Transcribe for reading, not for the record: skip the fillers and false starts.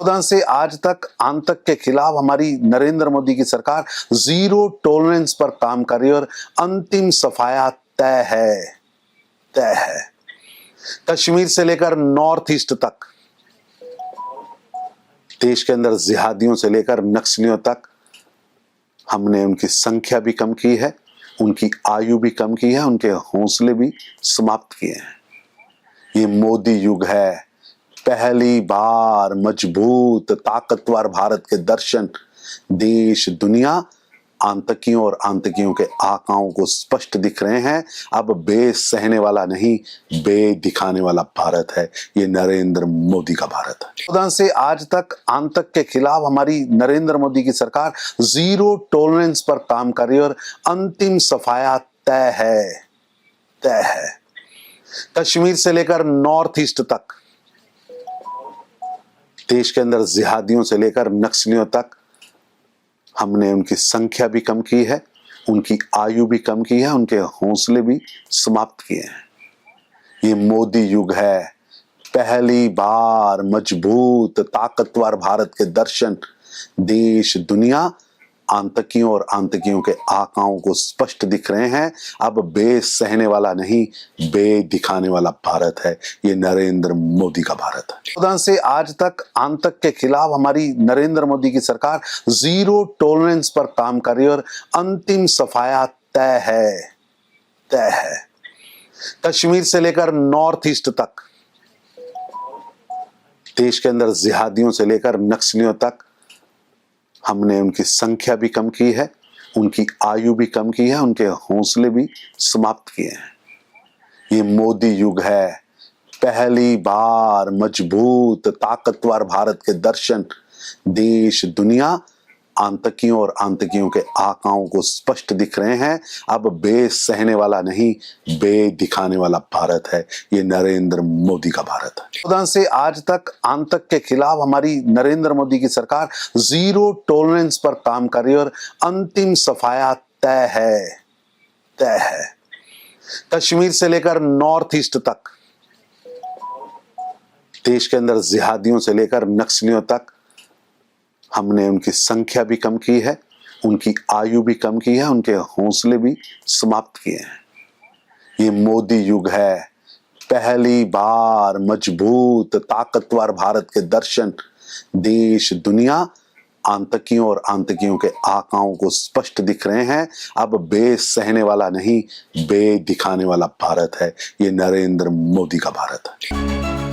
14 से आज तक आतंक के खिलाफ हमारी नरेंद्र मोदी की सरकार जीरो टॉलरेंस पर काम कर रही है और अंतिम सफाया तय है। कश्मीर से लेकर नॉर्थ ईस्ट तक, देश के अंदर जिहादियों से लेकर नक्सलियों तक हमने उनकी संख्या भी कम की है, उनकी आयु भी कम की है, उनके हौसले भी समाप्त किए हैं। ये मोदी युग है। पहली बार मजबूत ताकतवर भारत के दर्शन देश दुनिया आतंकियों और आतंकियों के आकाओं को स्पष्ट दिख रहे हैं। अब बे सहने वाला नहीं, बे दिखाने वाला भारत है। ये नरेंद्र मोदी का भारत है। 14 से आज तक आतंक के खिलाफ हमारी नरेंद्र मोदी की सरकार जीरो टॉलरेंस पर काम कर रही है और अंतिम सफाया तय है। कश्मीर से लेकर नॉर्थ ईस्ट तक, देश के अंदर जिहादियों से लेकर नक्सलियों तक हमने उनकी संख्या भी कम की है, उनकी आयु भी कम की है, उनके हौसले भी समाप्त किए हैं। ये मोदी युग है। पहली बार मजबूत ताकतवर भारत के दर्शन देश दुनिया आतंकियों और आतंकियों के आकाओं को स्पष्ट दिख रहे हैं। अब बे सहने वाला नहीं, बे दिखाने वाला भारत है। ये नरेंद्र मोदी का भारत है। 14 से आज तक आतंक के खिलाफ हमारी नरेंद्र मोदी की सरकार जीरो टॉलरेंस पर काम कर रही है और अंतिम सफाया तय है। कश्मीर से लेकर नॉर्थ ईस्ट तक, देश के अंदर जिहादियों से लेकर नक्सलियों तक हमने उनकी संख्या भी कम की है, उनकी आयु भी कम की है, उनके हौसले भी समाप्त किए हैं। ये मोदी युग है। पहली बार मजबूत ताकतवर भारत के दर्शन देश दुनिया आतंकियों और आतंकियों के आकाओं को स्पष्ट दिख रहे हैं। अब बे सहने वाला नहीं, बे दिखाने वाला भारत है। ये नरेंद्र मोदी का भारत है। 14 से आज तक आतंक के खिलाफ हमारी नरेंद्र मोदी की सरकार जीरो टॉलरेंस पर काम कर रही है और अंतिम सफाया तय है। कश्मीर से लेकर नॉर्थ ईस्ट तक, देश के अंदर जिहादियों से लेकर नक्सलियों तक हमने उनकी संख्या भी कम की है, उनकी आयु भी कम की है, उनके हौसले भी समाप्त किए हैं। ये मोदी युग है। पहली बार मजबूत ताकतवर भारत के दर्शन देश दुनिया आतंकियों और आतंकियों के आकाओं को स्पष्ट दिख रहे हैं। अब बे सहने वाला नहीं, बे दिखाने वाला भारत है। ये नरेंद्र मोदी का भारत है।